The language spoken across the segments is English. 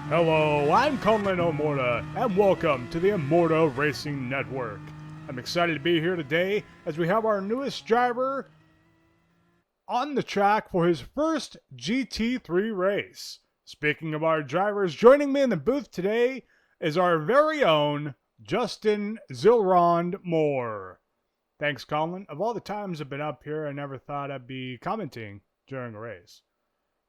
Hello, I'm Conlan O'Mordha, and welcome to the O'Mordha Racing Network. I'm excited to be here today as we have our newest driver on the track for his first GT3 race. Speaking of our drivers, joining me in the booth today is our very own Justin Xillrond Moore. Thanks, Conlan. Of all the times I've been up here, I never thought I'd be commenting during a race.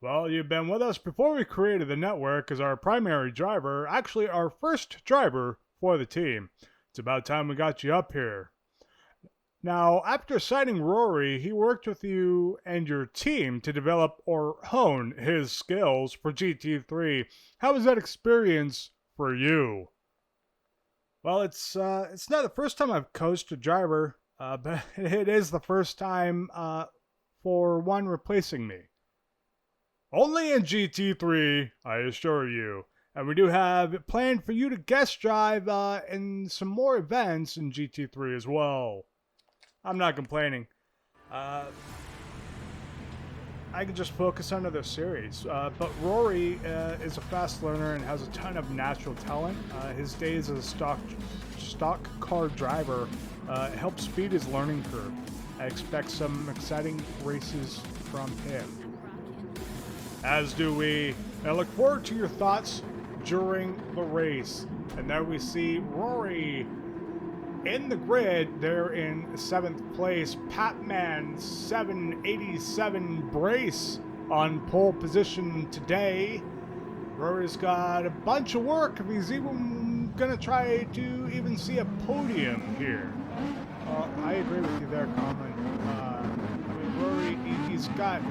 Well, you've been with us before we created the network as our primary driver, actually our first driver for the team. It's about time we got you up here. Now, after signing Ruari, he worked with you and your team to develop or hone his skills for GT3. How was that experience for you? Well, it's not the first time I've coached a driver, but it is the first time for one replacing me. Only in GT3, I assure you. And we do have it planned for you to guest drive in some more events in GT3 as well. I'm not complaining. I can just focus on other series. But Ruari is a fast learner and has a ton of natural talent. His days as a stock car driver helps speed his learning curve. I expect some exciting races from him. As do we. I look forward to your thoughts during the race. And there we see Ruari in the grid. They're in 7th place. Patman 787 Brace on pole position today. Ruari's got a bunch of work if he's even going to try to even see a podium here. I agree with you there, Conlan. Ruari, he's got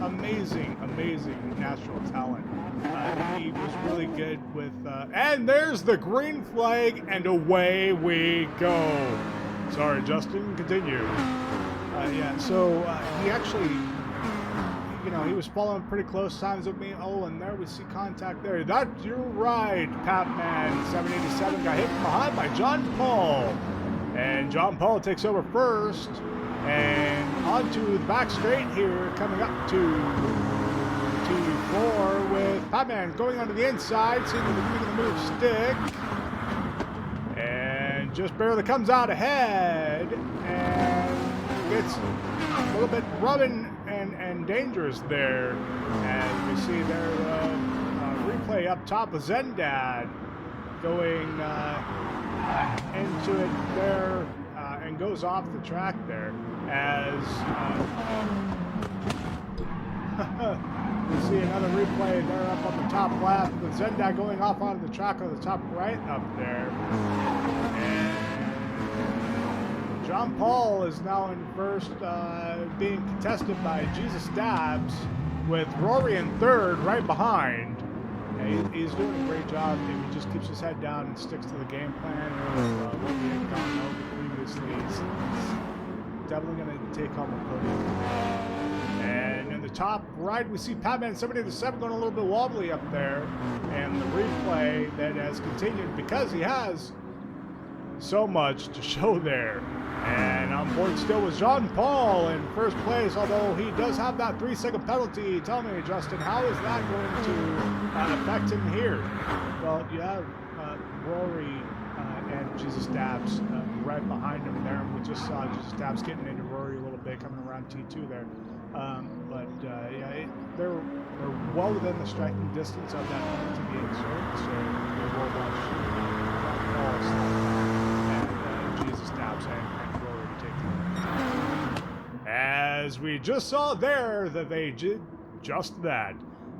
amazing natural talent. He was really good with and there's the green flag and away we go. Sorry, Justin, continue. So he actually, he was following pretty close times with me. Oh, and there we see contact there. That's your ride, Patman 787 got hit from behind by John Paul, and John Paul takes over first. And onto the back straight here, coming up to T4 with Patman going onto the inside, seeing if he can move stick. And just barely comes out ahead and gets a little bit rubbing and dangerous there. As we see there, replay up top of Zendad going into it there. And goes off the track there as we see another replay there up on the top left with Zendad going off onto the track on the top right up there. And John Paul is now in first, being contested by Jesus Dabbs with Ruari in third right behind. And he's doing a great job if he just keeps his head down and sticks to the game plan or what we had gone over previously. He's definitely going to take home a podium. And in the top right, we see Patman 787 going a little bit wobbly up there. And the replay that has continued because he has so much to show there. And on board still was John Paul in first place, although he does have that 3-second penalty. Tell me, Justin, how is that going to affect him here? Well, you have Ruari and Jesus Dabbs right behind him there. And we just saw Jesus Dabbs getting into Ruari a little bit, coming around T2 there. They're well within the striking distance of that penalty being served, so we will watch Paul and Jesus Dabbs and Ruari take them. As we just saw there that they did just that.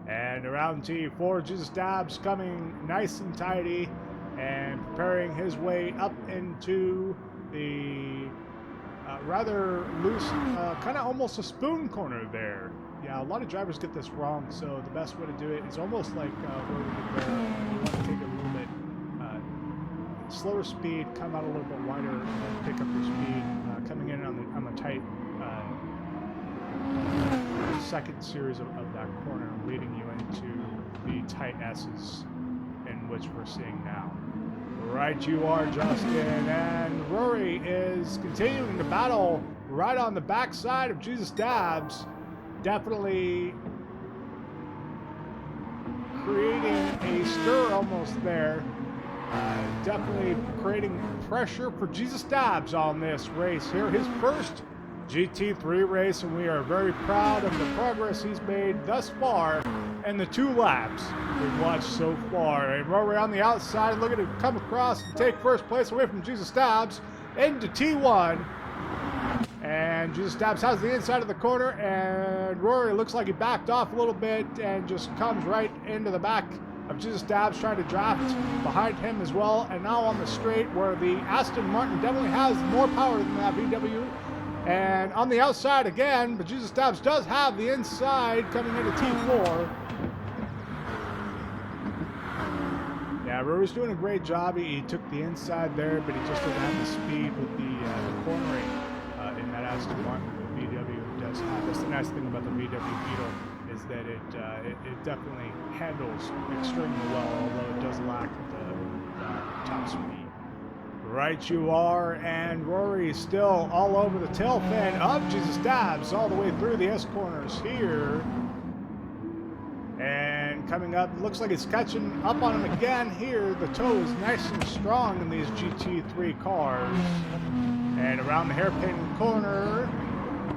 And around T4, Jesus Dabbs coming nice and tidy and preparing his way up into the rather loose, kind of almost a spoon corner there. Yeah, a lot of drivers get this wrong, so the best way to do it is almost like where we did there. You want to take a little bit slower speed, come out a little bit wider, and pick up your speed, coming in on the tight second series of that corner, leading you into the tight S's in which we're seeing now. Right you are, Justin, and Ruari is continuing to battle right on the backside of Jesus Dabbs. Definitely creating a stir almost there. Definitely creating pressure for Jesus Dabbs on this race here. His first GT3 race, and we are very proud of the progress he's made thus far and the 2 laps we've watched so far. And Ruari on the outside, looking to come across and take first place away from Jesus Dabbs into T1. And Jesus Dabbs has the inside of the corner, and Ruari looks like he backed off a little bit and just comes right into the back of Jesus Dabbs, trying to draft behind him as well. And now on the straight, where the Aston Martin definitely has more power than that VW. And on the outside again, but Jesus Dabbs does have the inside coming into T4. Yeah, Ruari's doing a great job. He took the inside there, but he just doesn't have the speed with the cornering in that Aston Martin the VW does have. That's the nice thing about the VW Beetle, is that it definitely handles extremely well, although it does lack the top speed. Right you are, and Ruari is still all over the tail fin of Jesus Dabbs all the way through the S-corners here. And coming up, looks like it's catching up on him again here. The toe is nice and strong in these GT3 cars. And around the hairpin corner,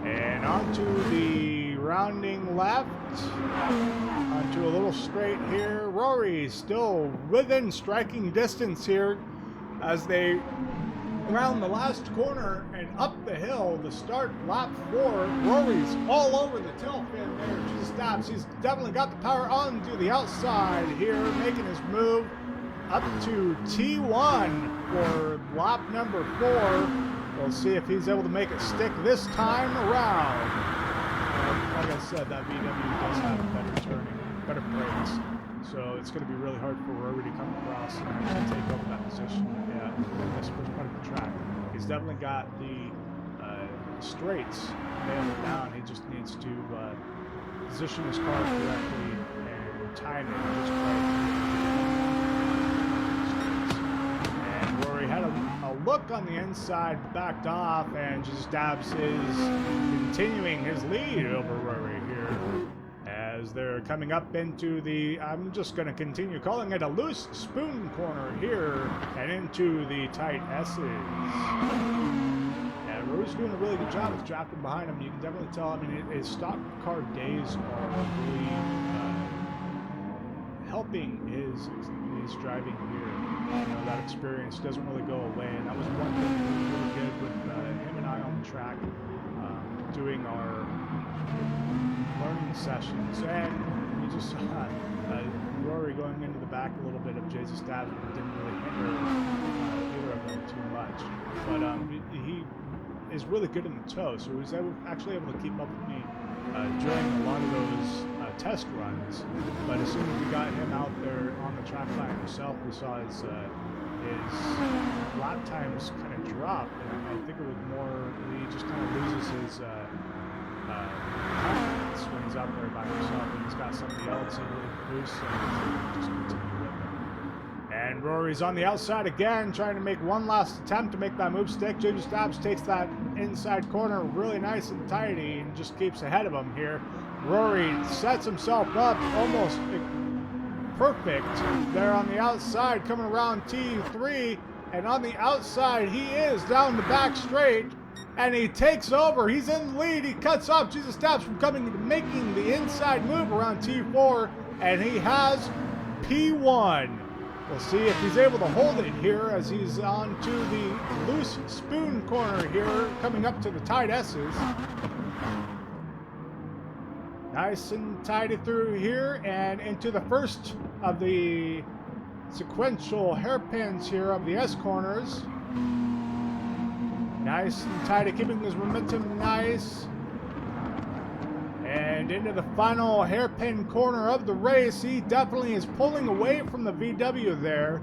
and onto the rounding left, onto a little straight here. Ruari still within striking distance here as they round the last corner and up the hill to start lap 4. Ruari's all over the tail fin there. Jesus Dabbs, he's definitely got the power onto the outside here, making his move up to T1 for lap number 4. We'll see if he's able to make it stick this time around. Like I said, that VW does have better turning, better brakes. So it's going to be really hard for Ruari to come across and actually take over that position in this first part of the track. He's definitely got the straights nailed down. He just needs to position his car correctly and time it just right. And Ruari had a look on the inside, backed off, and Jesus Dabbs is continuing his lead over Ruari here. As they're coming up into the, I'm just going to continue calling it a loose spoon corner here, and into the tight S's. Yeah, Ruari's doing a really good job of drafting behind him. You can definitely tell, I mean, his stock car days are really helping his driving here. You know, that experience doesn't really go away, and that was one thing that was really good with him and I on the track, doing our learning sessions, and we just saw Ruari going into the back a little bit of Jesus Dabbs, but it didn't really hinder either of them too much. But he is really good in the toe, so he was actually able to keep up with me during a lot of those test runs. But as soon as we got him out there on the track by himself, we saw his lap times kind of drop, and I think it was more, he just kind of loses his confidence when he's out there by himself, and he's got somebody else who really boosts him and just continue with him. And Ruari's on the outside again, trying to make one last attempt to make that move stick. Jesus Dabbs takes that inside corner really nice and tidy and just keeps ahead of him here. Ruari sets himself up almost perfect there on the outside, coming around T3, and on the outside he is down the back straight, and he takes over. He's in the lead. He cuts off Jesus Dabbs from making the inside move around T4, and he has P1. We'll see if he's able to hold it here as he's on to the loose spoon corner here, coming up to the tight S's. Nice and tidy through here and into the first of the sequential hairpins here of the S corners. Nice and tidy, keeping his momentum nice. And into the final hairpin corner of the race, he definitely is pulling away from the VW there.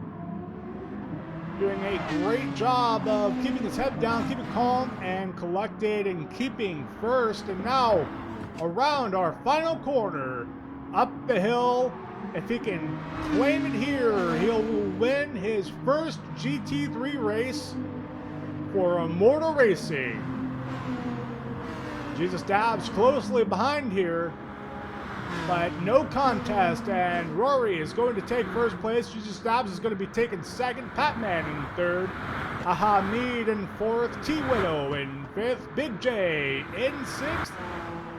Doing a great job of keeping his head down, keeping calm and collected, and keeping first. And now around our final corner, up the hill. If he can claim it here, he'll win his first GT3 race for O'Mordha Racing. Jesus Dabbs closely behind here. but no contest, and Ruari is going to take first place. Jesus Dobbs is going to be taking second. Patman in third. Ahamid in fourth. T-Widow in fifth. Big J in sixth.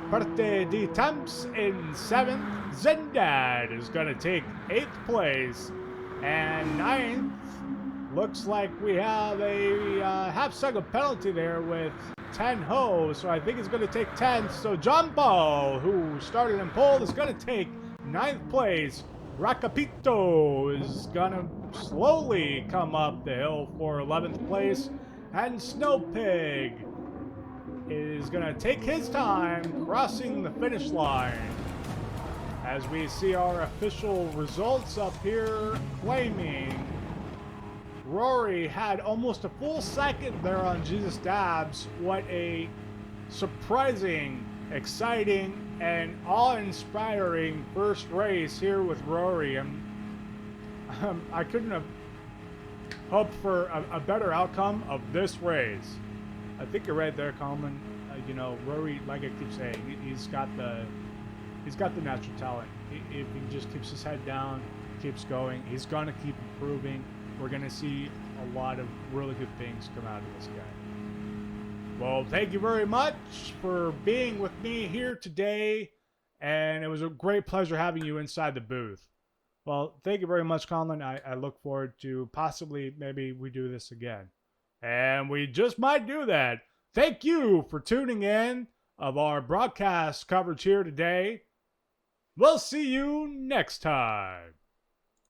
Parte de Temps in seventh. Zendad is going to take eighth place. And ninth, looks like we have a half-second penalty there with 10 Ho, so I think it's going to take 10th. So John Paul, who started in pole, is going to take 9th place. Rakapito is going to slowly come up the hill for 11th place. And Snowpig is going to take his time crossing the finish line. As we see our official results up here claiming Ruari had almost a full second there on Jesus Dabbs. What a surprising, exciting, and awe-inspiring first race here with Ruari. I couldn't have hoped for a better outcome of this race. I think you're right there, Conlan. You know, Ruari, like I keep saying, he's got the natural talent. If he just keeps his head down, keeps going, he's gonna keep improving. We're going to see a lot of really good things come out of this guy. Well, thank you very much for being with me here today, and it was a great pleasure having you inside the booth. Well, thank you very much, Conlan. I look forward to possibly maybe we do this again. And we just might do that. Thank you for tuning in of our broadcast coverage here today. We'll see you next time.